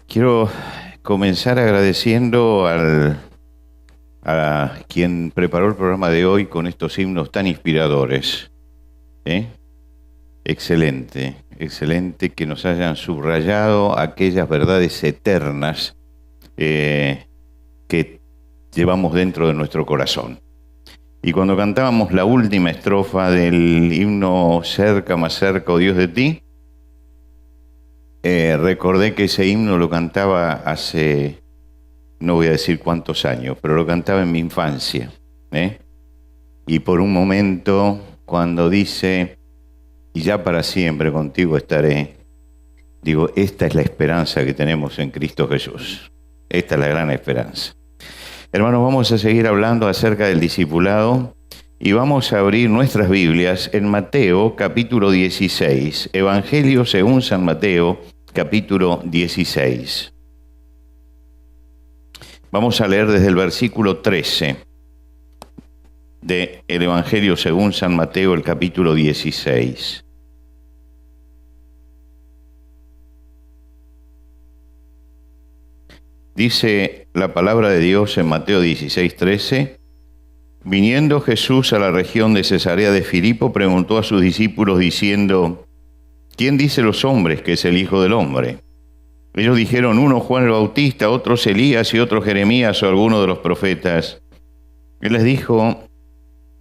Quiero comenzar agradeciendo a quien preparó el programa de hoy con estos himnos tan inspiradores. ¿Eh? Excelente, excelente que nos hayan subrayado aquellas verdades eternas que llevamos dentro de nuestro corazón. Y cuando cantábamos la última estrofa del himno Cerca, más cerca, oh Dios de ti, recordé que ese himno lo cantaba hace, no voy a decir cuántos años, pero lo cantaba en mi infancia. Y por un momento, cuando dice, y ya para siempre contigo estaré, digo, esta es la esperanza que tenemos en Cristo Jesús. Esta es la gran esperanza. Hermanos, vamos a seguir hablando acerca del discipulado y vamos a abrir nuestras Biblias en Mateo capítulo 16, Evangelio según San Mateo capítulo 16. Vamos a leer desde el versículo 13 del Evangelio según San Mateo, el capítulo 16. Dice la palabra de Dios en Mateo 16, 13. Viniendo Jesús a la región de Cesarea de Filipo, preguntó a sus discípulos diciendo, ¿quién dice los hombres que es el Hijo del Hombre? Ellos dijeron, uno Juan el Bautista, otros Elías y otros Jeremías o alguno de los profetas. Él les dijo,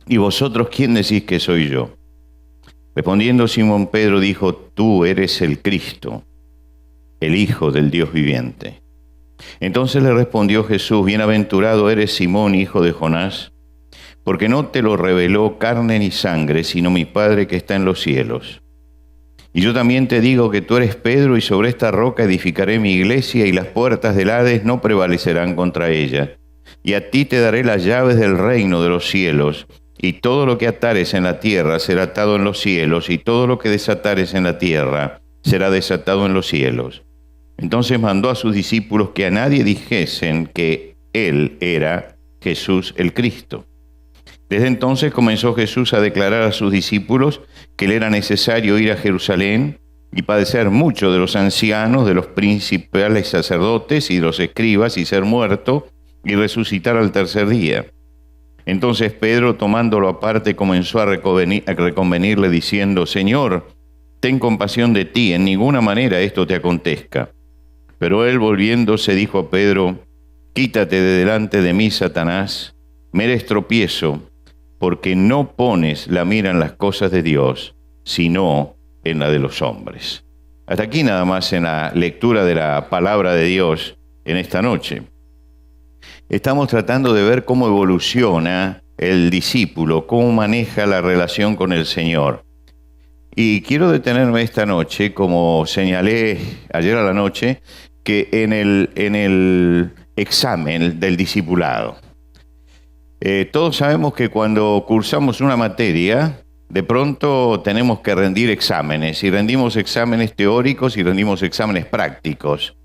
¿y vosotros quién decís que soy yo? Respondiendo Simón Pedro dijo, tú eres el Cristo, el Hijo del Dios viviente. Entonces le respondió Jesús, bienaventurado eres Simón, hijo de Jonás, porque no te lo reveló carne ni sangre, sino mi Padre que está en los cielos. Y yo también te digo que tú eres Pedro, y sobre esta roca edificaré mi iglesia, y las puertas del Hades no prevalecerán contra ella. Y a ti te daré las llaves del reino de los cielos, y todo lo que atares en la tierra será atado en los cielos, y todo lo que desatares en la tierra será desatado en los cielos. Entonces mandó a sus discípulos que a nadie dijesen que él era Jesús el Cristo. Desde entonces comenzó Jesús a declarar a sus discípulos que le era necesario ir a Jerusalén y padecer mucho de los ancianos, de los principales sacerdotes y de los escribas, y ser muerto y resucitar al tercer día. Entonces Pedro, tomándolo aparte, comenzó a reconvenirle diciendo, Señor, ten compasión de ti, en ninguna manera esto te acontezca. Pero él, volviéndose, dijo a Pedro, quítate de delante de mí, Satanás, me eres tropiezo, porque no pones la mira en las cosas de Dios, sino en la de los hombres. Hasta aquí nada más en la lectura de la palabra de Dios en esta noche. Estamos tratando de ver cómo evoluciona el discípulo, cómo maneja la relación con el Señor. Y quiero detenerme esta noche, como señalé ayer a la noche, que en el examen del discipulado. Todos sabemos que cuando cursamos una materia, de pronto tenemos que rendir exámenes, y rendimos exámenes teóricos y rendimos exámenes prácticos.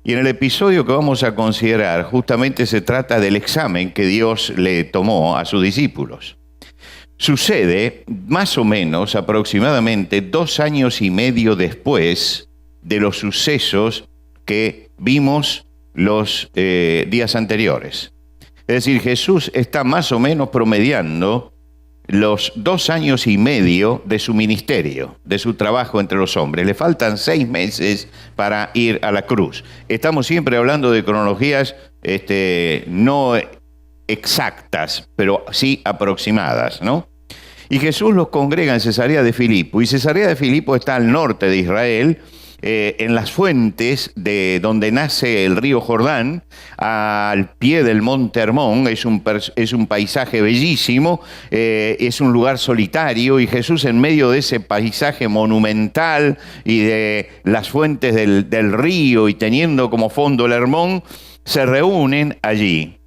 Y en el episodio que vamos a considerar, justamente se trata del examen que Dios le tomó a sus discípulos. Sucede más o menos aproximadamente 2 años y medio después de los sucesos que vimos los días anteriores. Es decir, Jesús está más o menos promediando los 2 años y medio de su ministerio, de su trabajo entre los hombres. Le faltan 6 meses para ir a la cruz. Estamos siempre hablando de cronologías no exactas, pero sí aproximadas, ¿no? Y Jesús los congrega en Cesarea de Filipo. Y Cesarea de Filipo está al norte de Israel, en las fuentes de donde nace el río Jordán, al pie del monte Hermón. Es un paisaje bellísimo, es un lugar solitario, y Jesús, en medio de ese paisaje monumental y de las fuentes del río, y teniendo como fondo el Hermón, se reúnen allí.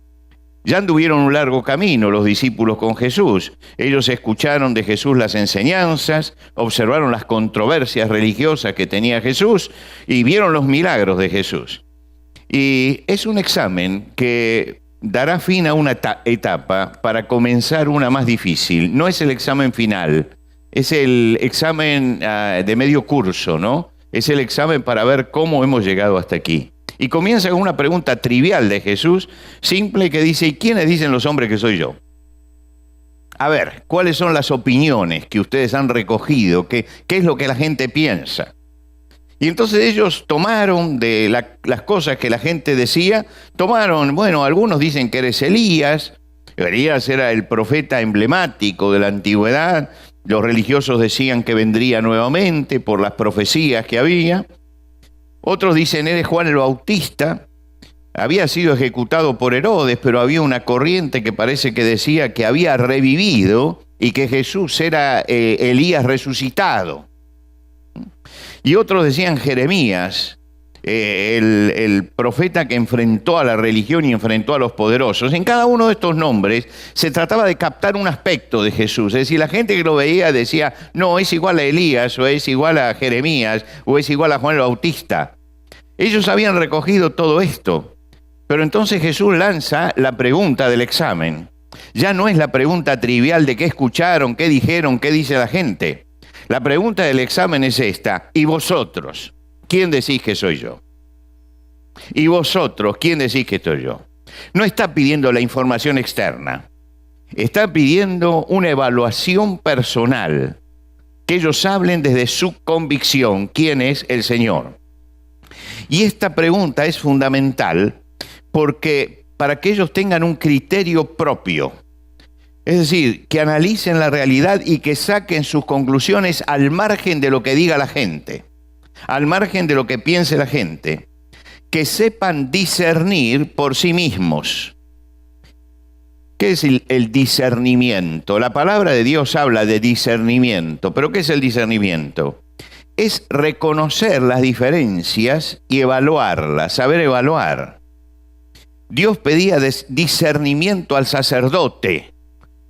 Ya anduvieron un largo camino los discípulos con Jesús. Ellos escucharon de Jesús las enseñanzas, observaron las controversias religiosas que tenía Jesús y vieron los milagros de Jesús. Y es un examen que dará fin a una etapa para comenzar una más difícil. No es el examen final, es el examen de medio curso, ¿no? Es el examen para ver cómo hemos llegado hasta aquí. Y comienza con una pregunta trivial de Jesús, simple, que dice: ¿y quiénes dicen los hombres que soy yo? A ver, ¿cuáles son las opiniones que ustedes han recogido? ¿Qué es lo que la gente piensa? Y entonces ellos tomaron de las cosas que la gente decía, bueno, algunos dicen que eres Elías. Elías era el profeta emblemático de la antigüedad. Los religiosos decían que vendría nuevamente por las profecías que había. Otros dicen: eres Juan el Bautista. Había sido ejecutado por Herodes, pero había una corriente que parece que decía que había revivido y que Jesús era Elías resucitado. Y otros decían Jeremías, el profeta que enfrentó a la religión y enfrentó a los poderosos. En cada uno de estos nombres se trataba de captar un aspecto de Jesús. Es decir, la gente que lo veía decía: no, es igual a Elías, o es igual a Jeremías, o es igual a Juan el Bautista. Ellos habían recogido todo esto. Pero entonces Jesús lanza la pregunta del examen. Ya no es la pregunta trivial de qué escucharon, qué dijeron, qué dice la gente. La pregunta del examen es esta: ¿y vosotros? ¿Quién decís que soy yo? ¿Y vosotros? ¿Quién decís que soy yo? No está pidiendo la información externa. Está pidiendo una evaluación personal. Que ellos hablen desde su convicción. ¿Quién es el Señor? Y esta pregunta es fundamental porque para que ellos tengan un criterio propio. Es decir, que analicen la realidad y que saquen sus conclusiones al margen de lo que diga la gente, al margen de lo que piense la gente, que sepan discernir por sí mismos. ¿Qué es el discernimiento? La palabra de Dios habla de discernimiento, pero ¿qué es el discernimiento? Es reconocer las diferencias y evaluarlas, saber evaluar. Dios pedía discernimiento al sacerdote.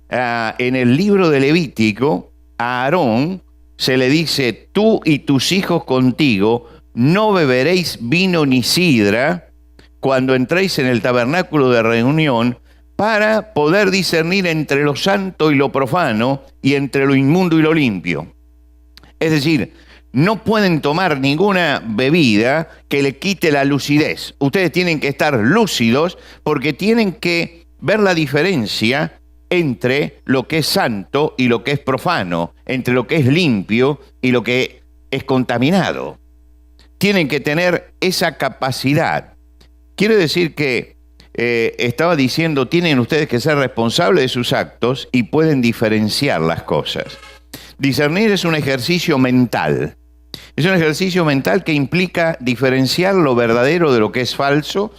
En el libro de Levítico, a Aarón se le dice: tú y tus hijos contigo no beberéis vino ni sidra cuando entréis en el tabernáculo de reunión, para poder discernir entre lo santo y lo profano, y entre lo inmundo y lo limpio. Es decir, no pueden tomar ninguna bebida que le quite la lucidez. Ustedes tienen que estar lúcidos porque tienen que ver la diferencia entre lo que es santo y lo que es profano, entre lo que es limpio y lo que es contaminado. Tienen que tener esa capacidad. Quiere decir que estaba diciendo, tienen ustedes que ser responsables de sus actos y pueden diferenciar las cosas. Discernir es un ejercicio mental. Es un ejercicio mental que implica diferenciar lo verdadero de lo que es falso,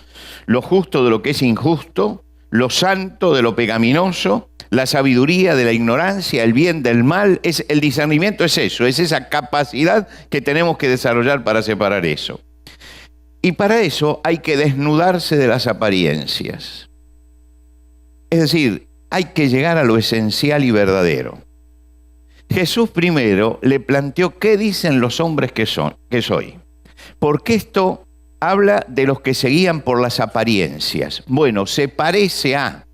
lo justo de lo que es injusto, lo santo de lo pecaminoso, la sabiduría de la ignorancia, el bien del mal. El discernimiento es eso, es esa capacidad que tenemos que desarrollar para separar eso. Y para eso hay que desnudarse de las apariencias. Es decir, hay que llegar a lo esencial y verdadero. Jesús primero le planteó: ¿qué dicen los hombres que soy? Porque esto habla de los que se guían por las apariencias. Bueno, se parece a.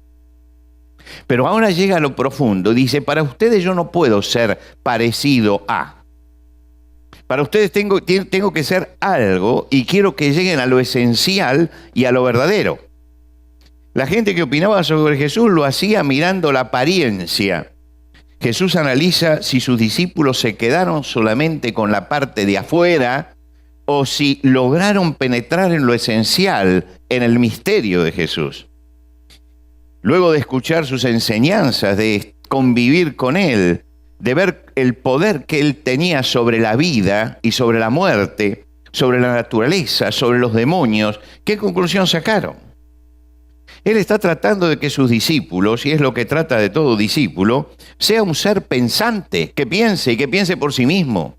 Pero ahora llega a lo profundo. Dice: para ustedes yo no puedo ser parecido a. Para ustedes tengo que ser algo, y quiero que lleguen a lo esencial y a lo verdadero. La gente que opinaba sobre Jesús lo hacía mirando la apariencia. Jesús analiza si sus discípulos se quedaron solamente con la parte de afuera o si lograron penetrar en lo esencial, en el misterio de Jesús. Luego de escuchar sus enseñanzas, de convivir con Él, de ver el poder que Él tenía sobre la vida y sobre la muerte, sobre la naturaleza, sobre los demonios, ¿qué conclusión sacaron? Él está tratando de que sus discípulos, y es lo que trata de todo discípulo, sea un ser pensante, que piense y que piense por sí mismo.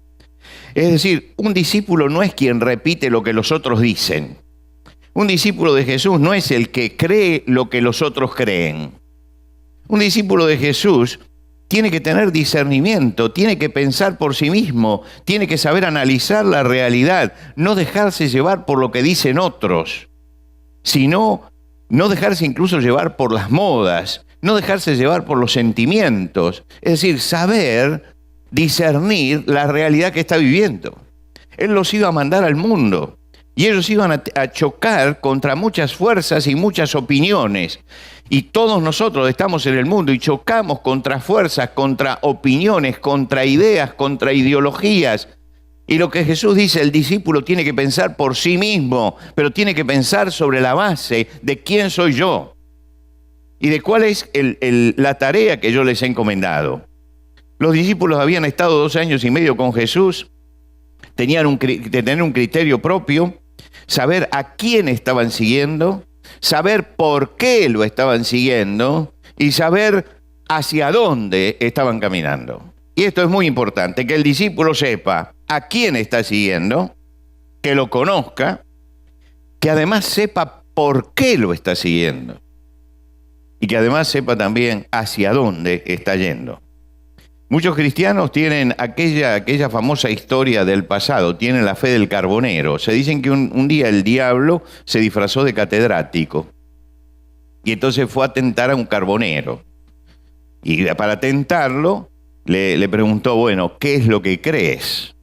Es decir, un discípulo no es quien repite lo que los otros dicen. Un discípulo de Jesús no es el que cree lo que los otros creen. Un discípulo de Jesús tiene que tener discernimiento, tiene que pensar por sí mismo, tiene que saber analizar la realidad, no dejarse llevar por lo que dicen otros, sino no dejarse incluso llevar por las modas, no dejarse llevar por los sentimientos. Es decir, saber discernir la realidad que está viviendo. Él los iba a mandar al mundo, Y ellos iban a chocar contra muchas fuerzas y muchas opiniones. Y todos nosotros estamos en el mundo y chocamos contra fuerzas, contra opiniones, contra ideas, contra ideologías. Y lo que Jesús dice, el discípulo tiene que pensar por sí mismo, pero tiene que pensar sobre la base de quién soy yo y de cuál es la tarea que yo les he encomendado. Los discípulos habían estado 2 años y medio con Jesús, tenían de tener un criterio propio, saber a quién estaban siguiendo, saber por qué lo estaban siguiendo y saber hacia dónde estaban caminando. Y esto es muy importante, que el discípulo sepa a quién está siguiendo, que lo conozca, que además sepa por qué lo está siguiendo y que además sepa también hacia dónde está yendo. Muchos cristianos tienen aquella famosa historia del pasado, tienen la fe del carbonero. Se dicen que un día el diablo se disfrazó de catedrático y entonces fue a tentar a un carbonero. Y para tentarlo le preguntó, bueno, ¿qué es lo que crees?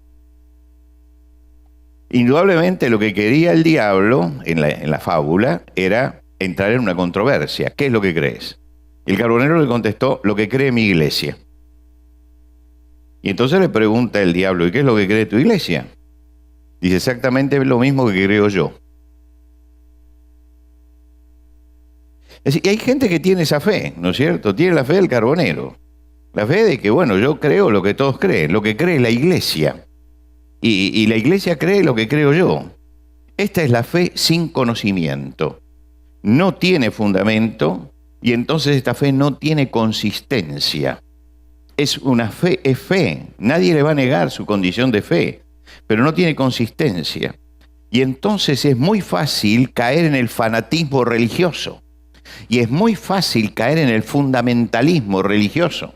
Indudablemente lo que quería el diablo en la fábula era entrar en una controversia. ¿Qué es lo que crees? Y el carbonero le contestó, lo que cree mi iglesia. Y entonces le pregunta el diablo, ¿y qué es lo que cree tu iglesia? Dice, exactamente lo mismo que creo yo. Es decir, y hay gente que tiene esa fe, ¿no es cierto? Tiene la fe del carbonero. La fe de que, bueno, yo creo lo que todos creen, lo que cree la iglesia. Y la iglesia cree lo que creo yo. Esta es la fe sin conocimiento. No tiene fundamento y entonces esta fe no tiene consistencia. Es una fe, es fe. Nadie le va a negar su condición de fe, pero no tiene consistencia. Y entonces es muy fácil caer en el fanatismo religioso. Y es muy fácil caer en el fundamentalismo religioso.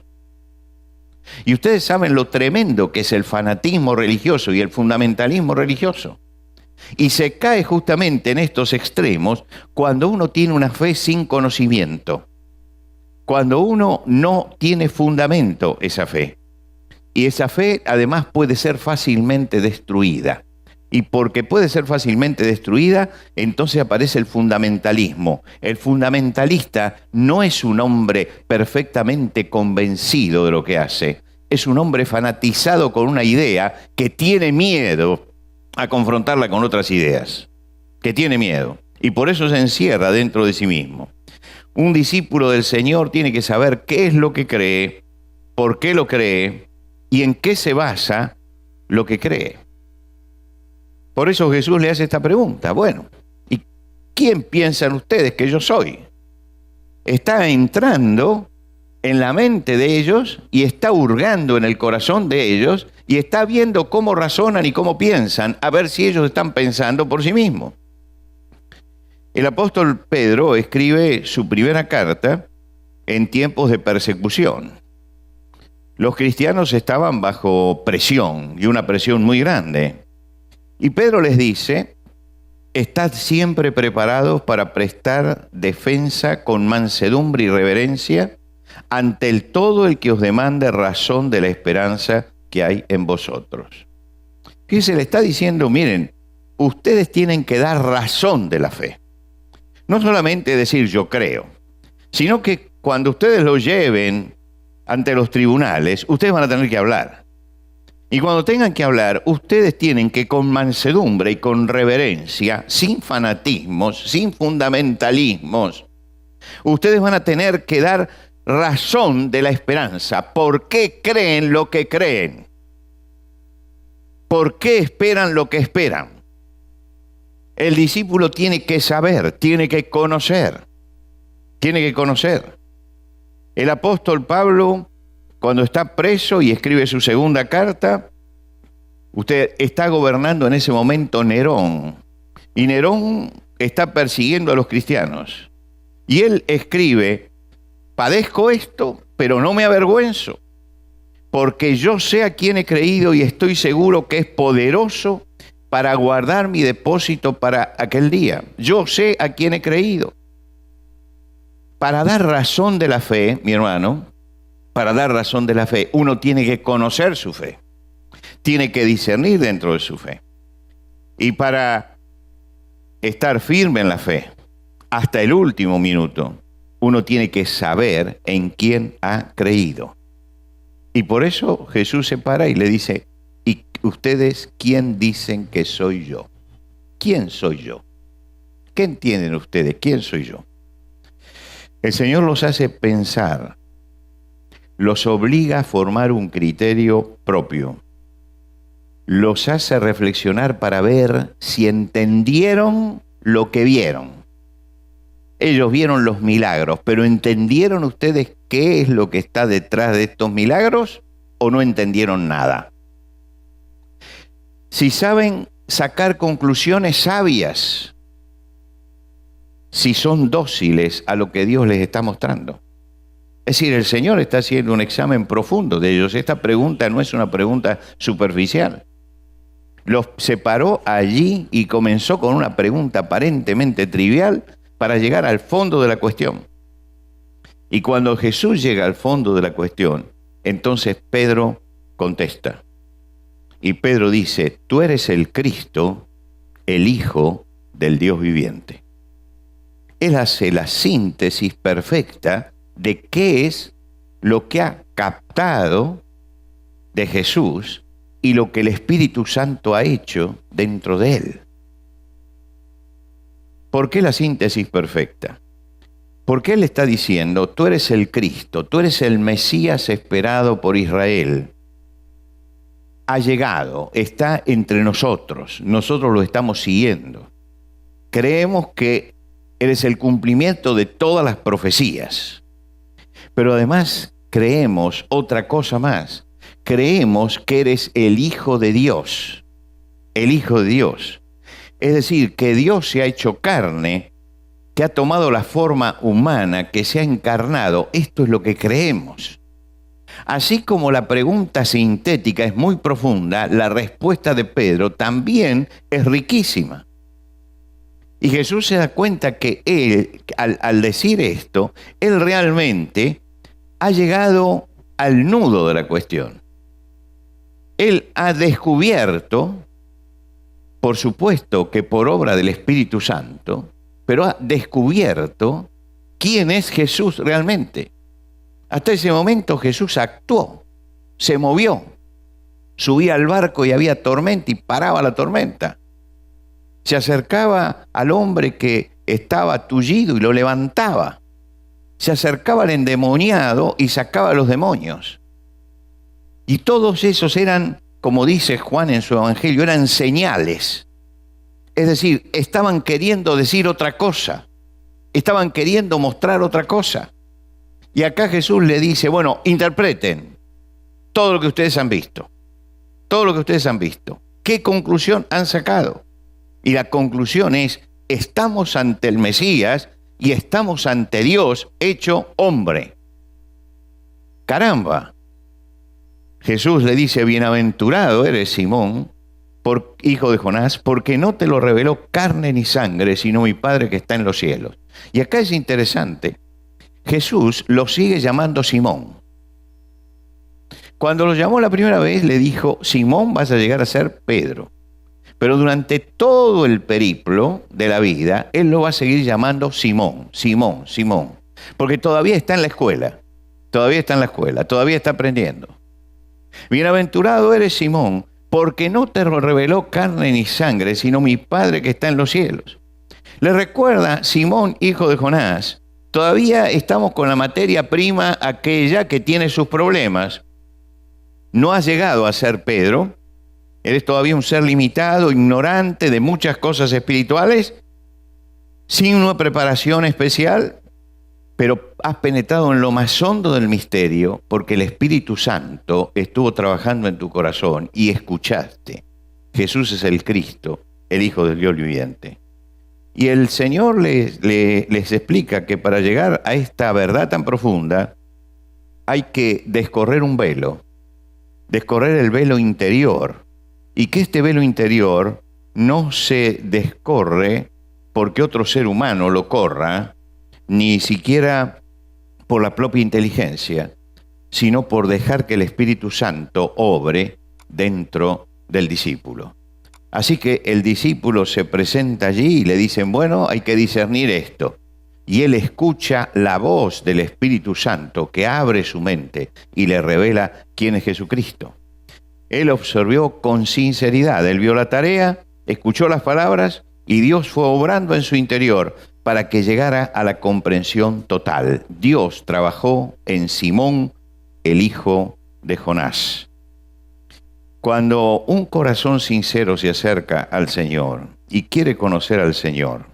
Y ustedes saben lo tremendo que es el fanatismo religioso y el fundamentalismo religioso. Y se cae justamente en estos extremos cuando uno tiene una fe sin conocimiento. Cuando uno no tiene fundamento esa fe. Y esa fe además puede ser fácilmente destruida. Y porque puede ser fácilmente destruida, entonces aparece el fundamentalismo. El fundamentalista no es un hombre perfectamente convencido de lo que hace. Es un hombre fanatizado con una idea que tiene miedo a confrontarla con otras ideas. Que tiene miedo. Y por eso se encierra dentro de sí mismo. Un discípulo del Señor tiene que saber qué es lo que cree, por qué lo cree y en qué se basa lo que cree. Por eso Jesús le hace esta pregunta. Bueno, ¿y quién piensan ustedes que yo soy? Está entrando en la mente de ellos y está hurgando en el corazón de ellos y está viendo cómo razonan y cómo piensan, a ver si ellos están pensando por sí mismos. El apóstol Pedro escribe su primera carta en tiempos de persecución. Los cristianos estaban bajo presión y una presión muy grande. Y Pedro les dice, estad siempre preparados para prestar defensa con mansedumbre y reverencia ante el todo el que os demande razón de la esperanza que hay en vosotros. Fíjense, le está diciendo, miren, ustedes tienen que dar razón de la fe. No solamente decir yo creo, sino que cuando ustedes lo lleven ante los tribunales, ustedes van a tener que hablar. Y cuando tengan que hablar, ustedes tienen que con mansedumbre y con reverencia, sin fanatismos, sin fundamentalismos, ustedes van a tener que dar razón de la esperanza. ¿Por qué creen lo que creen? ¿Por qué esperan lo que esperan? El discípulo tiene que saber, tiene que conocer, tiene que conocer. El apóstol Pablo, cuando está preso y escribe su segunda carta, usted está gobernando en ese momento Nerón. Y Nerón está persiguiendo a los cristianos. Y él escribe, padezco esto, pero no me avergüenzo, porque yo sé a quién he creído y estoy seguro que es poderoso para guardar mi depósito para aquel día. Yo sé a quién he creído. Para dar razón de la fe, mi hermano, para dar razón de la fe, uno tiene que conocer su fe. Tiene que discernir dentro de su fe. Y para estar firme en la fe hasta el último minuto. Uno tiene que saber en quién ha creído. Y por eso Jesús se para y le dice, ¿y ustedes quién dicen que soy yo? ¿Quién soy yo? ¿Qué entienden ustedes? ¿Quién soy yo? El Señor los hace pensar, los obliga a formar un criterio propio, los hace reflexionar para ver si entendieron lo que vieron. Ellos vieron los milagros, pero ¿entendieron ustedes qué es lo que está detrás de estos milagros o no entendieron nada? Si saben sacar conclusiones sabias, si son dóciles a lo que Dios les está mostrando. Es decir, el Señor está haciendo un examen profundo de ellos. Esta pregunta no es una pregunta superficial. Los separó allí y comenzó con una pregunta aparentemente trivial para llegar al fondo de la cuestión. Y cuando Jesús llega al fondo de la cuestión, entonces Pedro contesta. Y Pedro dice, tú eres el Cristo, el Hijo del Dios viviente. Él hace la síntesis perfecta de qué es lo que ha captado de Jesús y lo que el Espíritu Santo ha hecho dentro de él. ¿Por qué la síntesis perfecta? Porque él está diciendo, tú eres el Cristo, tú eres el Mesías esperado por Israel. Ha llegado, está entre nosotros lo estamos siguiendo. Creemos que eres el cumplimiento de todas las profecías. Pero además creemos otra cosa más. Creemos que eres el Hijo de Dios. El Hijo de Dios. Es decir, que Dios se ha hecho carne, que ha tomado la forma humana, que se ha encarnado. Esto es lo que creemos. Así como la pregunta sintética es muy profunda, la respuesta de Pedro también es riquísima. Y Jesús se da cuenta que él, al decir esto, él realmente ha llegado al nudo de la cuestión. Él ha descubierto, por supuesto que por obra del Espíritu Santo, pero ha descubierto quién es Jesús realmente. Hasta ese momento Jesús actuó, se movió, subía al barco y había tormenta y paraba la tormenta. Se acercaba al hombre que estaba tullido y lo levantaba. Se acercaba al endemoniado y sacaba a los demonios. Y todos esos eran, como dice Juan en su evangelio, eran señales. Es decir, estaban queriendo decir otra cosa. Estaban queriendo mostrar otra cosa. Y acá Jesús le dice, bueno, interpreten todo lo que ustedes han visto. Todo lo que ustedes han visto. ¿Qué conclusión han sacado? Y la conclusión es, estamos ante el Mesías y estamos ante Dios hecho hombre. Caramba. Jesús le dice, bienaventurado eres Simón, hijo de Jonás, porque no te lo reveló carne ni sangre, sino mi Padre que está en los cielos. Y acá es interesante, Jesús lo sigue llamando Simón. Cuando lo llamó la primera vez, le dijo, Simón, vas a llegar a ser Pedro. Pero durante todo el periplo de la vida, él lo va a seguir llamando Simón, Simón, Simón. Porque todavía está en la escuela, todavía está aprendiendo. Bienaventurado eres Simón, porque no te lo reveló carne ni sangre, sino mi Padre que está en los cielos. Le recuerda, Simón, hijo de Jonás, todavía estamos con la materia prima aquella que tiene sus problemas. No has llegado a ser Pedro. Eres todavía un ser limitado, ignorante de muchas cosas espirituales, sin una preparación especial, pero has penetrado en lo más hondo del misterio porque el Espíritu Santo estuvo trabajando en tu corazón y escuchaste. Jesús es el Cristo, el Hijo del Dios viviente. Y el Señor les explica que para llegar a esta verdad tan profunda hay que descorrer un velo, descorrer el velo interior. Y que este velo interior no se descorre porque otro ser humano lo corra, ni siquiera por la propia inteligencia, sino por dejar que el Espíritu Santo obre dentro del discípulo. Así que el discípulo se presenta allí y le dicen, bueno, hay que discernir esto. Y él escucha la voz del Espíritu Santo que abre su mente y le revela quién es Jesucristo. Él observó con sinceridad, él vio la tarea, escuchó las palabras y Dios fue obrando en su interior para que llegara a la comprensión total. Dios trabajó en Simón, el hijo de Jonás. Cuando un corazón sincero se acerca al Señor y quiere conocer al Señor,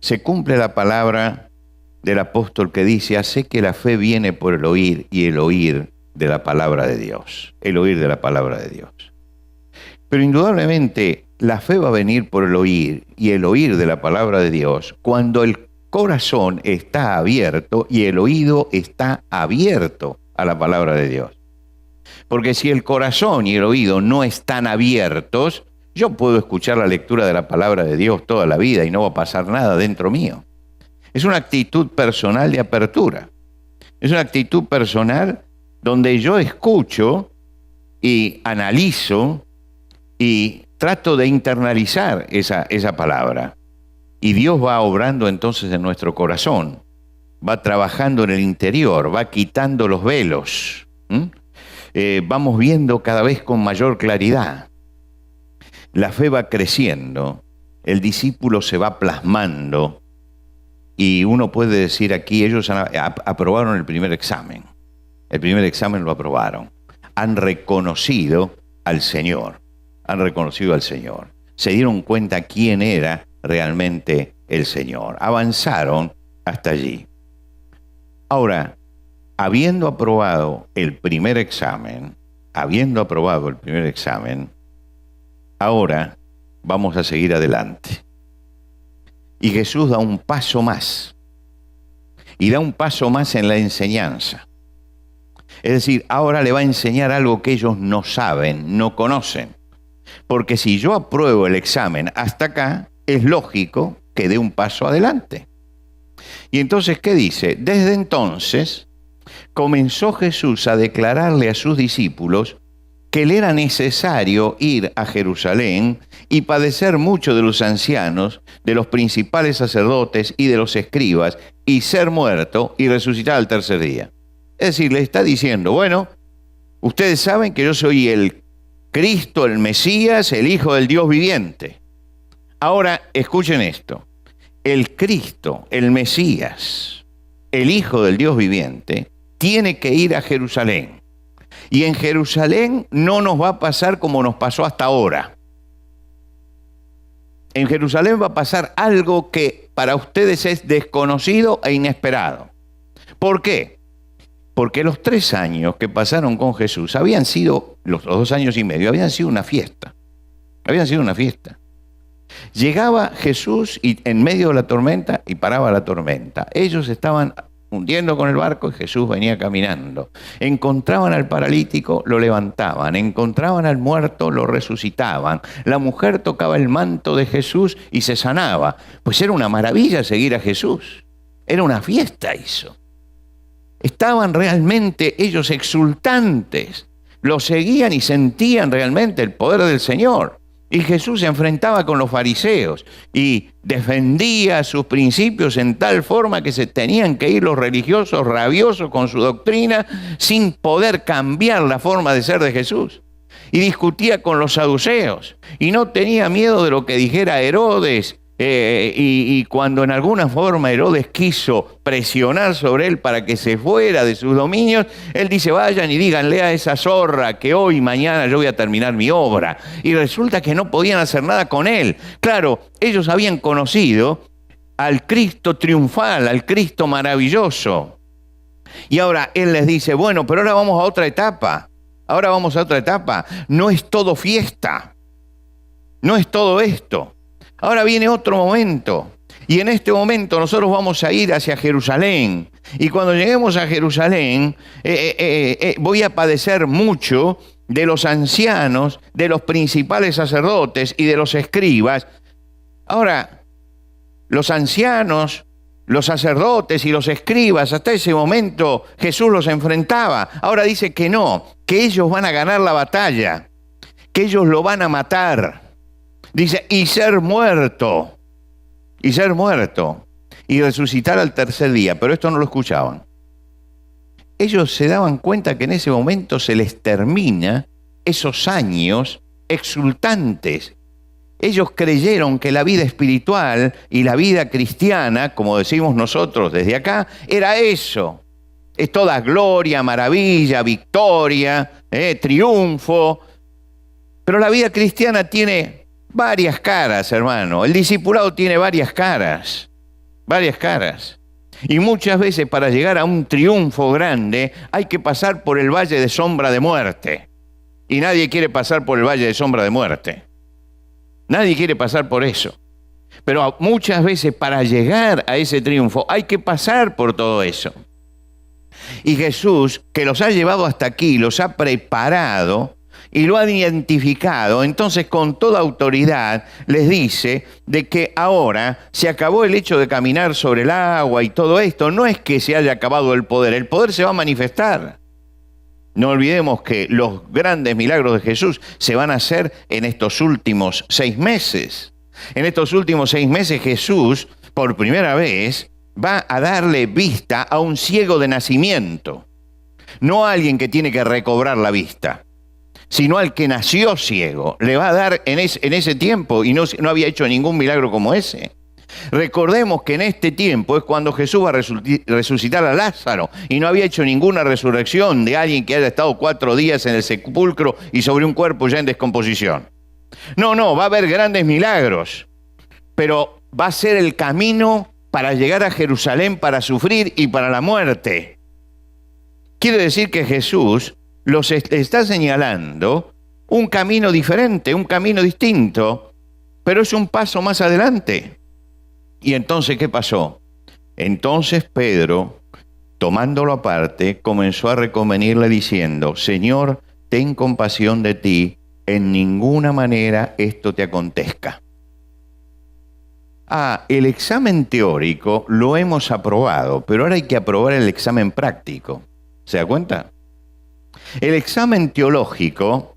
se cumple la palabra del apóstol que dice, hace que la fe viene por el oír y el oír de la palabra de Dios. El oír de la palabra de Dios. Pero indudablemente la fe va a venir por el oír y el oír de la palabra de Dios cuando el corazón está abierto y el oído está abierto a la palabra de Dios. Porque si el corazón y el oído no están abiertos, yo puedo escuchar la lectura de la palabra de Dios toda la vida y no va a pasar nada dentro mío. Es una actitud personal de apertura. Es una actitud personal donde yo escucho y analizo y trato de internalizar esa palabra. Y Dios va obrando entonces en nuestro corazón, va trabajando en el interior, va quitando los velos. Vamos viendo cada vez con mayor claridad. La fe va creciendo, el discípulo se va plasmando y uno puede decir aquí, ellos aprobaron el primer examen. El primer examen lo aprobaron. Han reconocido al Señor. Han reconocido al Señor. Se dieron cuenta quién era realmente el Señor. Avanzaron hasta allí. Ahora, habiendo aprobado el primer examen, ahora vamos a seguir adelante. Y Jesús da un paso más. Y da un paso más en la enseñanza. Es decir, ahora le va a enseñar algo que ellos no saben, no conocen. Porque si yo apruebo el examen hasta acá, es lógico que dé un paso adelante. Y entonces, ¿qué dice? Desde entonces comenzó Jesús a declararle a sus discípulos que le era necesario ir a Jerusalén y padecer mucho de los ancianos, de los principales sacerdotes y de los escribas, y ser muerto y resucitar al tercer día. Es decir, le está diciendo, bueno, ustedes saben que yo soy el Cristo, el Mesías, el Hijo del Dios viviente. Ahora, escuchen esto. El Cristo, el Mesías, el Hijo del Dios viviente, tiene que ir a Jerusalén. Y en Jerusalén no nos va a pasar como nos pasó hasta ahora. En Jerusalén va a pasar algo que para ustedes es desconocido e inesperado. ¿Por qué? Porque los 3 años que pasaron con Jesús habían sido, los 2 años y medio, habían sido una fiesta. Habían sido una fiesta. Llegaba Jesús y en medio de la tormenta y paraba la tormenta. Ellos estaban hundiendo con el barco y Jesús venía caminando. Encontraban al paralítico, lo levantaban. Encontraban al muerto, lo resucitaban. La mujer tocaba el manto de Jesús y se sanaba. Pues era una maravilla seguir a Jesús. Era una fiesta eso. Estaban realmente ellos exultantes. Lo seguían y sentían realmente el poder del Señor. Y Jesús se enfrentaba con los fariseos y defendía sus principios en tal forma que se tenían que ir los religiosos rabiosos con su doctrina sin poder cambiar la forma de ser de Jesús. Y discutía con los saduceos y no tenía miedo de lo que dijera Herodes. Y cuando en alguna forma Herodes quiso presionar sobre él para que se fuera de sus dominios, él dice, vayan y díganle a esa zorra que hoy y mañana yo voy a terminar mi obra. Y resulta que no podían hacer nada con él. Claro, ellos habían conocido al Cristo triunfal, al Cristo maravilloso. Y ahora él les dice, bueno, pero ahora vamos a otra etapa. Ahora vamos a otra etapa. No es todo fiesta. No es todo esto. Ahora viene otro momento, y en este momento nosotros vamos a ir hacia Jerusalén, y cuando lleguemos a Jerusalén voy a padecer mucho de los ancianos, de los principales sacerdotes y de los escribas. Ahora, los ancianos, los sacerdotes y los escribas, hasta ese momento Jesús los enfrentaba. Ahora dice que no, que ellos van a ganar la batalla, que ellos lo van a matar. Dice, y ser muerto, y resucitar al tercer día. Pero esto no lo escuchaban. Ellos se daban cuenta que en ese momento se les termina esos años exultantes. Ellos creyeron que la vida espiritual y la vida cristiana, como decimos nosotros desde acá, era eso. Es toda gloria, maravilla, victoria, triunfo. Pero la vida cristiana tiene varias caras, hermano. El discipulado tiene varias caras. Y muchas veces para llegar a un triunfo grande hay que pasar por el valle de sombra de muerte. Y nadie quiere pasar por el valle de sombra de muerte. Nadie quiere pasar por eso. Pero muchas veces para llegar a ese triunfo hay que pasar por todo eso. Y Jesús, que los ha llevado hasta aquí, los ha preparado y lo ha identificado, entonces con toda autoridad les dice de que ahora se acabó el hecho de caminar sobre el agua y todo esto. No es que se haya acabado el poder se va a manifestar. No olvidemos que los grandes milagros de Jesús se van a hacer en estos últimos 6 meses. En estos últimos 6 meses Jesús, por primera vez, va a darle vista a un ciego de nacimiento. No a alguien que tiene que recobrar la vista, sino al que nació ciego. Le va a dar en ese tiempo, y no había hecho ningún milagro como ese. Recordemos que en este tiempo es cuando Jesús va a resucitar a Lázaro, y no había hecho ninguna resurrección de alguien que haya estado 4 días en el sepulcro y sobre un cuerpo ya en descomposición. No, va a haber grandes milagros, pero va a ser el camino para llegar a Jerusalén, para sufrir y para la muerte. Quiere decir que Jesús los está señalando un camino diferente, un camino distinto, pero es un paso más adelante. Y entonces, ¿qué pasó? Entonces Pedro, tomándolo aparte, comenzó a reconvenirle diciendo, Señor, ten compasión de ti, en ninguna manera esto te acontezca. El examen teórico lo hemos aprobado, pero ahora hay que aprobar el examen práctico. ¿Se da cuenta? El examen teológico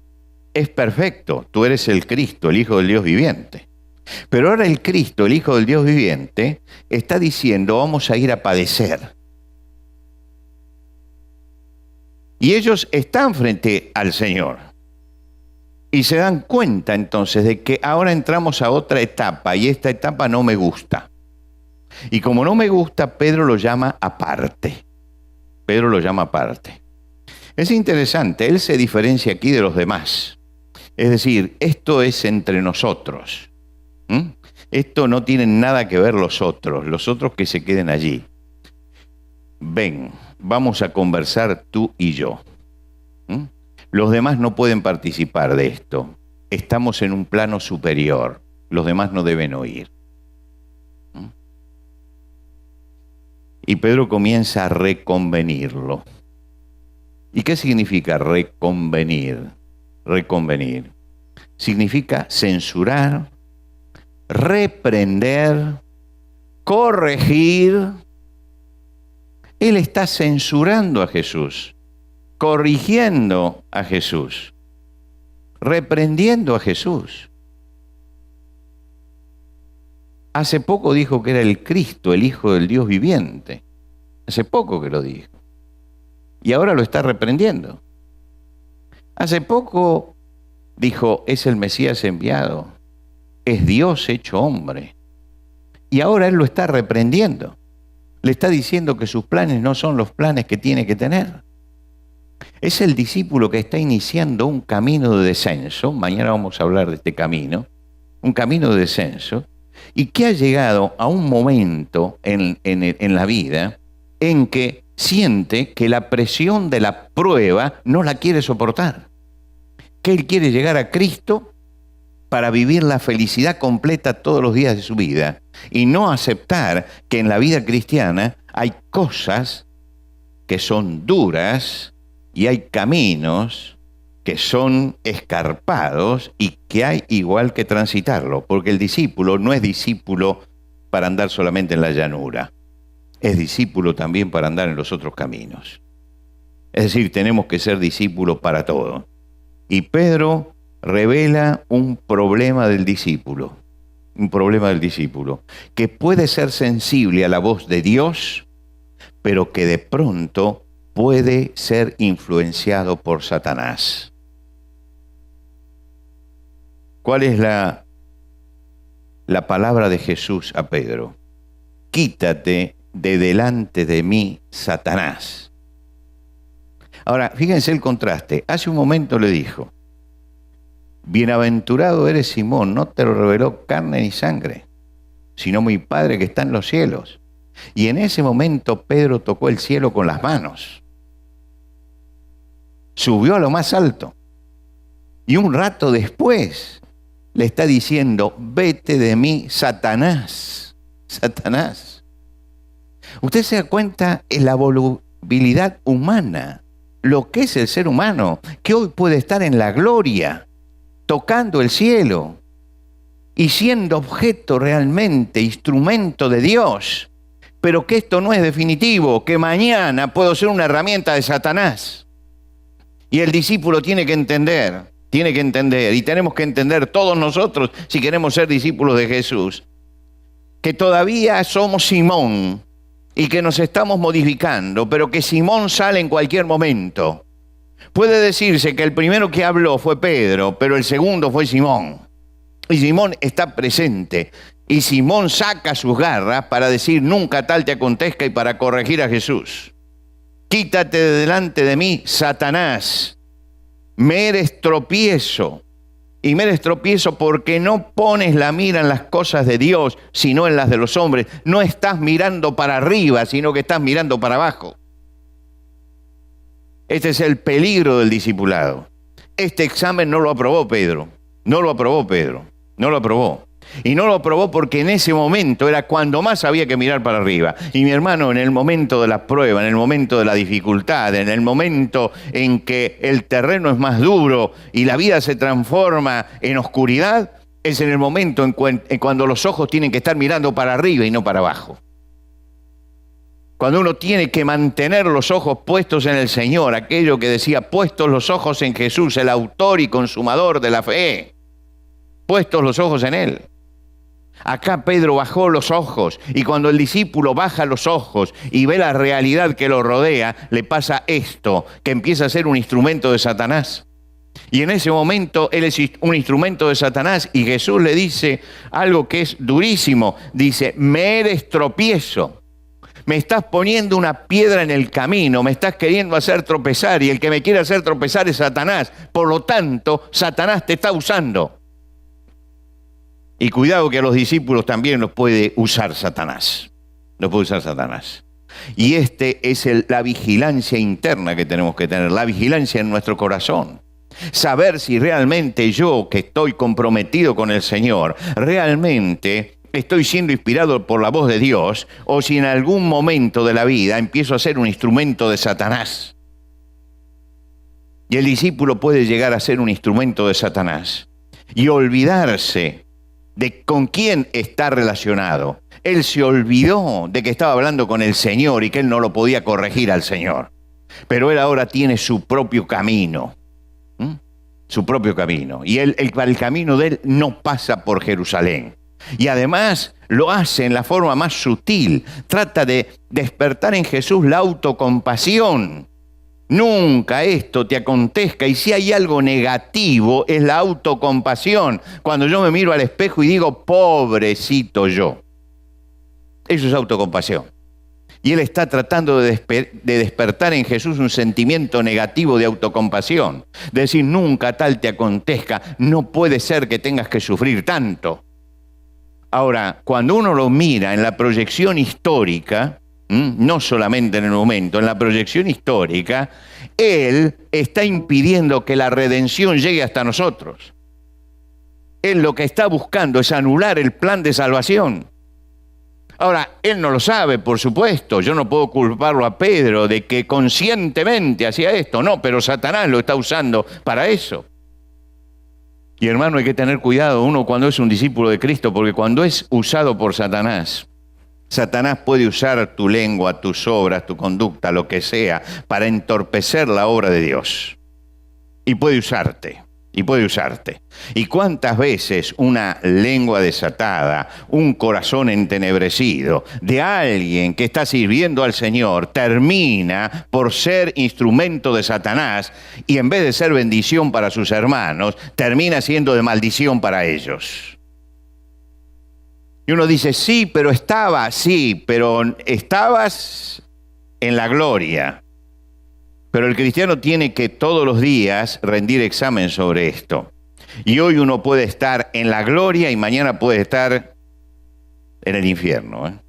es perfecto. Tú eres el Cristo, el Hijo del Dios viviente. Pero ahora el Cristo, el Hijo del Dios viviente, está diciendo, vamos a ir a padecer. Y ellos están frente al Señor. Y se dan cuenta entonces de que ahora entramos a otra etapa, y esta etapa no me gusta. Y como no me gusta, Pedro lo llama aparte. Es interesante, él se diferencia aquí de los demás. Es decir, esto es entre nosotros. Esto no tiene nada que ver los otros que se queden allí. Ven, vamos a conversar tú y yo. Los demás no pueden participar de esto. Estamos en un plano superior. Los demás no deben oír. Y Pedro comienza a reconvenirlo. ¿Y qué significa reconvenir? Reconvenir. Significa censurar, reprender, corregir. Él está censurando a Jesús, corrigiendo a Jesús, reprendiendo a Jesús. Hace poco dijo que era el Cristo, el Hijo del Dios viviente. Hace poco que lo dijo. Y ahora lo está reprendiendo. Hace poco dijo, es el Mesías enviado. Es Dios hecho hombre. Y ahora él lo está reprendiendo. Le está diciendo que sus planes no son los planes que tiene que tener. Es el discípulo que está iniciando un camino de descenso. Mañana vamos a hablar de este camino. Un camino de descenso. Y que ha llegado a un momento en la vida en que siente que la presión de la prueba no la quiere soportar. Que él quiere llegar a Cristo para vivir la felicidad completa todos los días de su vida y no aceptar que en la vida cristiana hay cosas que son duras y hay caminos que son escarpados y que hay igual que transitarlo, porque el discípulo no es discípulo para andar solamente en la llanura, es discípulo también para andar en los otros caminos. Es decir, tenemos que ser discípulos para todo. Y Pedro revela un problema del discípulo. Un problema del discípulo, que puede ser sensible a la voz de Dios, pero que de pronto puede ser influenciado por Satanás. ¿Cuál es la palabra de Jesús a Pedro? Quítate de delante de mí, Satanás. Ahora, fíjense el contraste. Hace un momento le dijo: bienaventurado eres Simón, no te lo reveló carne ni sangre, sino mi Padre que está en los cielos. Y en ese momento Pedro tocó el cielo con las manos. Subió a lo más alto. Y un rato después le está diciendo: vete de mí, Satanás. Satanás. Usted se da cuenta en la volubilidad humana, lo que es el ser humano, que hoy puede estar en la gloria, tocando el cielo y siendo objeto realmente, instrumento de Dios, pero que esto no es definitivo, que mañana puedo ser una herramienta de Satanás. Y el discípulo tiene que entender, y tenemos que entender todos nosotros, si queremos ser discípulos de Jesús, que todavía somos Simón y que nos estamos modificando, pero que Simón sale en cualquier momento. Puede decirse que el primero que habló fue Pedro, pero el segundo fue Simón. Y Simón está presente. Y Simón saca sus garras para decir: nunca tal te acontezca, y para corregir a Jesús. Quítate de delante de mí, Satanás. Me eres tropiezo. Y me eres tropiezo porque no pones la mira en las cosas de Dios, sino en las de los hombres. No estás mirando para arriba, sino que estás mirando para abajo. Este es el peligro del discipulado. Este examen no lo aprobó Pedro. No lo aprobó Pedro. No lo aprobó. Y no lo aprobó porque en ese momento era cuando más había que mirar para arriba. Y mi hermano, en el momento de la prueba, en el momento de la dificultad, en el momento en que el terreno es más duro y la vida se transforma en oscuridad, es en el momento en cuando los ojos tienen que estar mirando para arriba y no para abajo. Cuando uno tiene que mantener los ojos puestos en el Señor, aquello que decía: puestos los ojos en Jesús, el autor y consumador de la fe. Puestos los ojos en Él. Acá Pedro bajó los ojos, y cuando el discípulo baja los ojos y ve la realidad que lo rodea, le pasa esto, que empieza a ser un instrumento de Satanás. Y en ese momento él es un instrumento de Satanás, y Jesús le dice algo que es durísimo. Dice: me eres tropiezo. Me estás poniendo una piedra en el camino, me estás queriendo hacer tropezar, y el que me quiere hacer tropezar es Satanás. Por lo tanto, Satanás te está usando. Y cuidado, que a los discípulos también los puede usar Satanás. Los puede usar Satanás. Y este es la vigilancia interna que tenemos que tener, la vigilancia en nuestro corazón. Saber si realmente yo, que estoy comprometido con el Señor, realmente estoy siendo inspirado por la voz de Dios, o si en algún momento de la vida empiezo a ser un instrumento de Satanás. Y el discípulo puede llegar a ser un instrumento de Satanás y olvidarse de con quién está relacionado. Él se olvidó de que estaba hablando con el Señor y que él no lo podía corregir al Señor. Pero él ahora tiene su propio camino. Su propio camino. Y el camino de él no pasa por Jerusalén. Y además lo hace en la forma más sutil. Trata de despertar en Jesús la autocompasión. Nunca esto te acontezca. Y si hay algo negativo, es la autocompasión. Cuando yo me miro al espejo y digo: pobrecito yo. Eso es autocompasión. Y él está tratando de despertar en Jesús un sentimiento negativo de autocompasión. De decir: nunca tal te acontezca. No puede ser que tengas que sufrir tanto. Ahora, cuando uno lo mira en la proyección histórica, no solamente en el momento, en la proyección histórica, él está impidiendo que la redención llegue hasta nosotros. Él lo que está buscando es anular el plan de salvación. Ahora, él no lo sabe, por supuesto. Yo no puedo culparlo a Pedro de que conscientemente hacía esto. No, pero Satanás lo está usando para eso. Y hermano, hay que tener cuidado uno cuando es un discípulo de Cristo, porque cuando es usado por Satanás, Satanás puede usar tu lengua, tus obras, tu conducta, lo que sea, para entorpecer la obra de Dios. Y puede usarte. y puede usarte. ¿Y cuántas veces una lengua desatada, un corazón entenebrecido de alguien que está sirviendo al Señor termina por ser instrumento de Satanás y en vez de ser bendición para sus hermanos, termina siendo de maldición para ellos? Y uno dice, sí, pero estabas en la gloria. Pero el cristiano tiene que todos los días rendir examen sobre esto. Y hoy uno puede estar en la gloria y mañana puede estar en el infierno.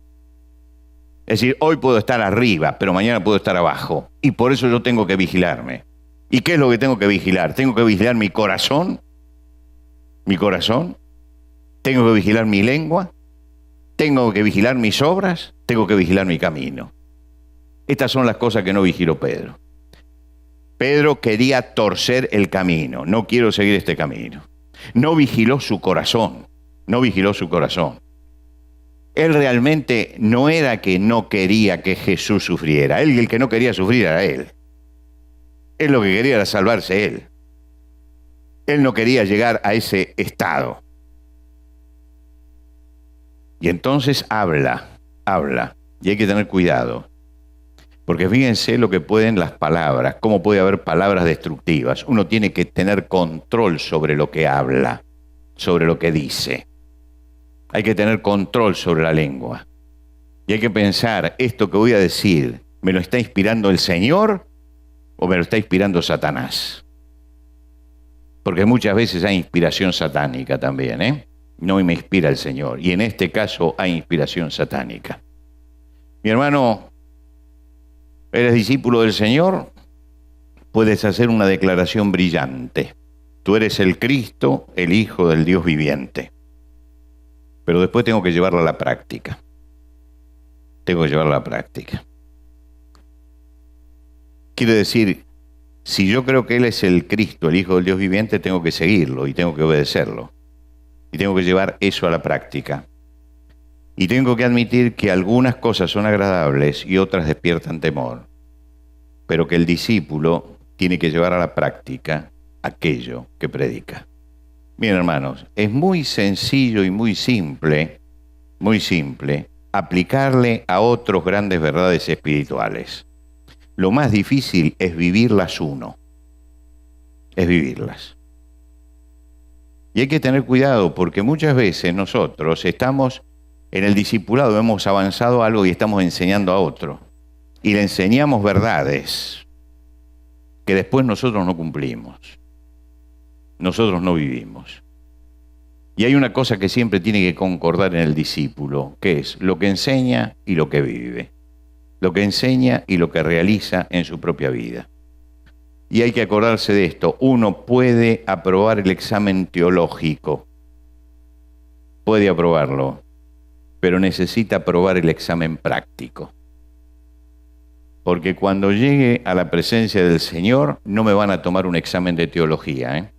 Es decir, hoy puedo estar arriba, pero mañana puedo estar abajo. Y por eso yo tengo que vigilarme. ¿Y qué es lo que tengo que vigilar? Tengo que vigilar mi corazón. Mi corazón. Tengo que vigilar mi lengua. Tengo que vigilar mis obras. Tengo que vigilar mi camino. Estas son las cosas que no vigiló Pedro. Pedro quería torcer el camino. No quiero seguir este camino. No vigiló su corazón. No vigiló su corazón. Él realmente no era que no quería que Jesús sufriera. Él, el que no quería sufrir era él. Él lo que quería era salvarse él. Él no quería llegar a ese estado. Y entonces habla. Y hay que tener cuidado. Porque fíjense lo que pueden las palabras, cómo puede haber palabras destructivas. Uno tiene que tener control sobre lo que habla, sobre lo que dice. Hay que tener control sobre la lengua. Y hay que pensar, esto que voy a decir, ¿me lo está inspirando el Señor o me lo está inspirando Satanás? Porque muchas veces hay inspiración satánica también, ¿eh? No me inspira el Señor. Y en este caso hay inspiración satánica. Mi hermano, ¿eres discípulo del Señor? Puedes hacer una declaración brillante. Tú eres el Cristo, el Hijo del Dios viviente. Pero después tengo que llevarla a la práctica. Tengo que llevarla a la práctica. Quiere decir, si yo creo que Él es el Cristo, el Hijo del Dios viviente, tengo que seguirlo y tengo que obedecerlo. Y tengo que llevar eso a la práctica. Y tengo que admitir que algunas cosas son agradables y otras despiertan temor. Pero que el discípulo tiene que llevar a la práctica aquello que predica. Bien, hermanos, es muy sencillo y muy simple, aplicarle a otros grandes verdades espirituales. Lo más difícil es vivirlas uno. Es vivirlas. Y hay que tener cuidado porque muchas veces nosotros estamos en el discipulado, hemos avanzado algo y estamos enseñando a otro. Y le enseñamos verdades que después nosotros no cumplimos. Nosotros no vivimos. Y hay una cosa que siempre tiene que concordar en el discípulo, que es lo que enseña y lo que vive. Lo que enseña y lo que realiza en su propia vida. Y hay que acordarse de esto. Uno puede aprobar el examen teológico. Puede aprobarlo. Pero necesita aprobar el examen práctico. Porque cuando llegue a la presencia del Señor, no me van a tomar un examen de teología, ¿eh?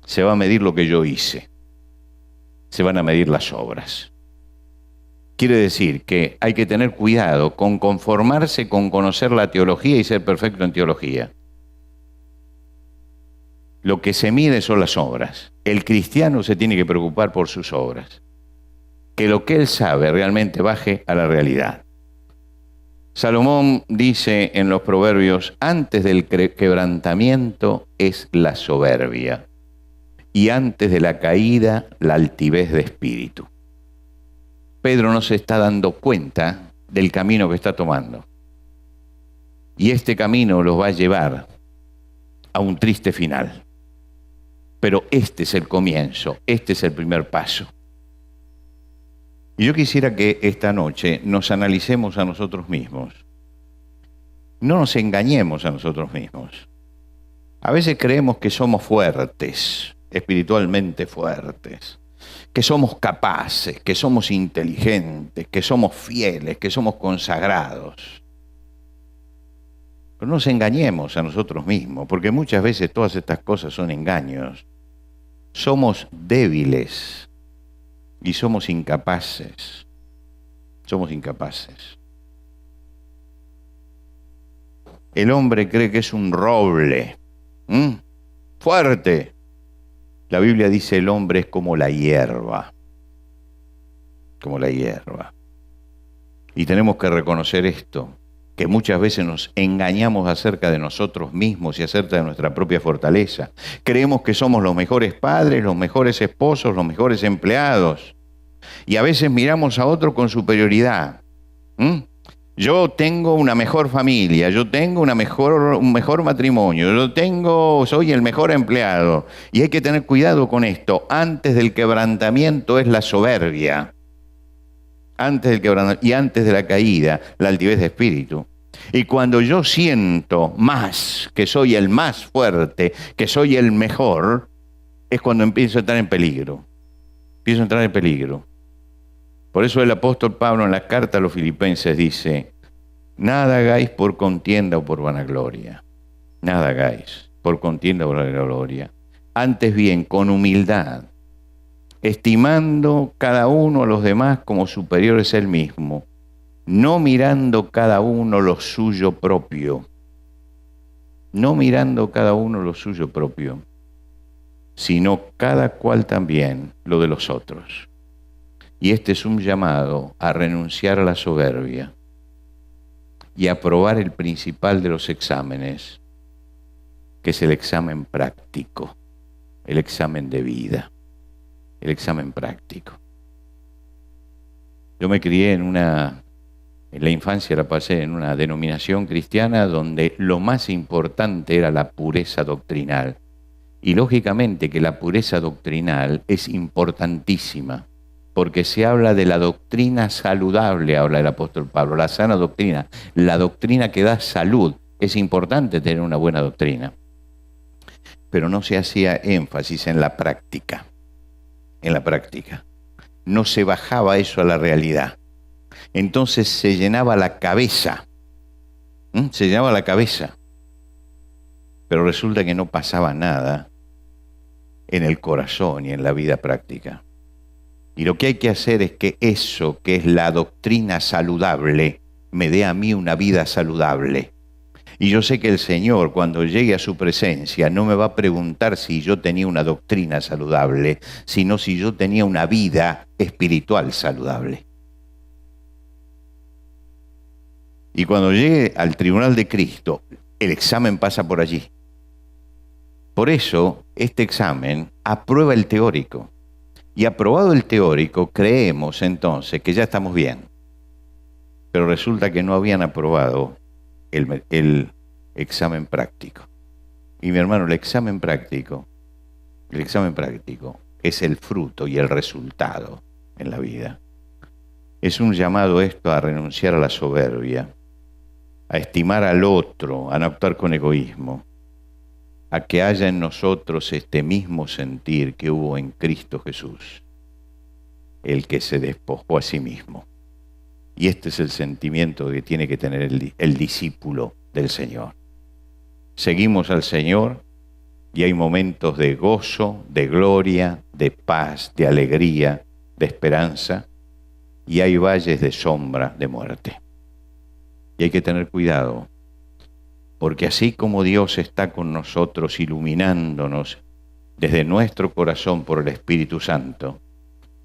Se va a medir lo que yo hice. Se van a medir las obras. Quiere decir que hay que tener cuidado con conformarse con conocer la teología y ser perfecto en teología. Lo que se mide son las obras. El cristiano se tiene que preocupar por sus obras. Que lo que él sabe realmente baje a la realidad. Salomón dice en los Proverbios, antes del quebrantamiento es la soberbia y antes de la caída la altivez de espíritu. Pedro no se está dando cuenta del camino que está tomando. Y este camino los va a llevar a un triste final. Pero este es el comienzo, este es el primer paso. Y yo quisiera que esta noche nos analicemos a nosotros mismos. No nos engañemos a nosotros mismos. A veces creemos que somos fuertes, espiritualmente fuertes, que somos capaces, que somos inteligentes, que somos fieles, que somos consagrados. Pero no nos engañemos a nosotros mismos, porque muchas veces todas estas cosas son engaños. Somos débiles. Y somos incapaces. Somos incapaces. El hombre cree que es un roble. fuerte. La Biblia dice el hombre es como la hierba. Como la hierba. Y tenemos que reconocer esto, que muchas veces nos engañamos acerca de nosotros mismos y acerca de nuestra propia fortaleza. Creemos que somos los mejores padres, los mejores esposos, los mejores empleados. Y a veces miramos a otro con superioridad. Yo tengo una mejor familia, yo tengo un mejor matrimonio, soy el mejor empleado. Y hay que tener cuidado con esto. Antes del quebrantamiento es la soberbia. Antes del quebrantamiento y antes de la caída, la altivez de espíritu. Y cuando yo siento más que soy el más fuerte, que soy el mejor, es cuando empiezo a entrar en peligro. Empiezo a entrar en peligro. Por eso el apóstol Pablo en la carta a los Filipenses dice: nada hagáis por contienda o por vanagloria. Nada hagáis por contienda o por vanagloria. Antes bien, con humildad, estimando cada uno a los demás como superiores a él mismo, no mirando cada uno lo suyo propio. No mirando cada uno lo suyo propio, sino cada cual también lo de los otros. Y este es un llamado a renunciar a la soberbia y a aprobar el principal de los exámenes, que es el examen práctico, el examen de vida, el examen práctico. Yo me crié en la infancia la pasé en una denominación cristiana donde lo más importante era la pureza doctrinal. Y lógicamente que la pureza doctrinal es importantísima, porque se habla de la doctrina saludable, habla el apóstol Pablo, la sana doctrina, la doctrina que da salud. Es importante tener una buena doctrina, pero no se hacía énfasis en la práctica. En la práctica. No se bajaba eso a la realidad. Entonces se llenaba la cabeza. Se llenaba la cabeza. Pero resulta que no pasaba nada en el corazón y en la vida práctica. Y lo que hay que hacer es que eso que es la doctrina saludable me dé a mí una vida saludable. Y yo sé que el Señor, cuando llegue a su presencia, no me va a preguntar si yo tenía una doctrina saludable, sino si yo tenía una vida espiritual saludable. Y cuando llegue al tribunal de Cristo, el examen pasa por allí. Por eso, este examen aprueba el teórico. Y aprobado el teórico, creemos entonces que ya estamos bien. Pero resulta que no habían aprobado el examen práctico. Y mi hermano, el examen práctico es el fruto y el resultado en la vida. Es un llamado esto a renunciar a la soberbia, a estimar al otro, a no actuar con egoísmo, a que haya en nosotros este mismo sentir que hubo en Cristo Jesús, el que se despojó a sí mismo. Y este es el sentimiento que tiene que tener el discípulo del Señor. Seguimos al Señor y hay momentos de gozo, de gloria, de paz, de alegría, de esperanza, y hay valles de sombra, de muerte. Y hay que tener cuidado, porque así como Dios está con nosotros iluminándonos desde nuestro corazón por el Espíritu Santo,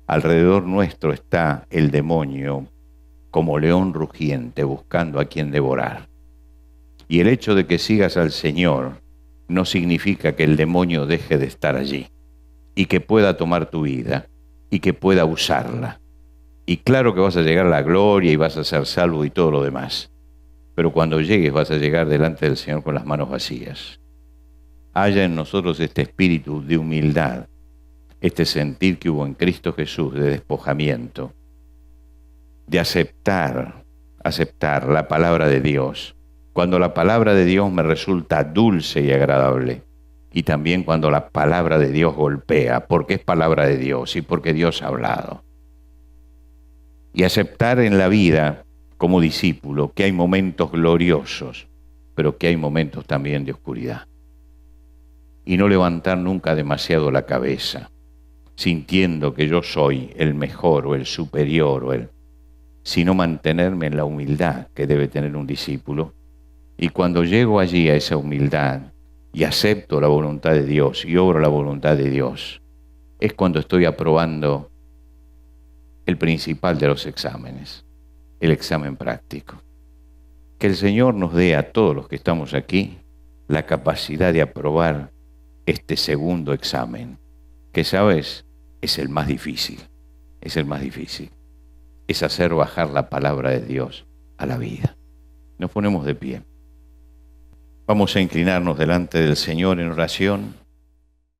alrededor nuestro está el demonio como león rugiente buscando a quien devorar. Y el hecho de que sigas al Señor no significa que el demonio deje de estar allí y que pueda tomar tu vida y que pueda usarla. Y claro que vas a llegar a la gloria y vas a ser salvo y todo lo demás. Pero cuando llegues vas a llegar delante del Señor con las manos vacías. Haya en nosotros este espíritu de humildad, este sentir que hubo en Cristo Jesús de despojamiento, de aceptar la palabra de Dios. Cuando la palabra de Dios me resulta dulce y agradable, y también cuando la palabra de Dios golpea, porque es palabra de Dios y porque Dios ha hablado. Y aceptar en la vida como discípulo que hay momentos gloriosos, pero que hay momentos también de oscuridad. Y no levantar nunca demasiado la cabeza, sintiendo que yo soy el mejor o el superior sino mantenerme en la humildad que debe tener un discípulo. Y cuando llego allí a esa humildad, y acepto la voluntad de Dios y obro la voluntad de Dios, es cuando estoy aprobando el principal de los exámenes, el examen práctico. Que el Señor nos dé a todos los que estamos aquí la capacidad de aprobar este segundo examen, que sabes, es el más difícil, es el más difícil. Es hacer bajar la palabra de Dios a la vida. Nos ponemos de pie. Vamos a inclinarnos delante del Señor en oración.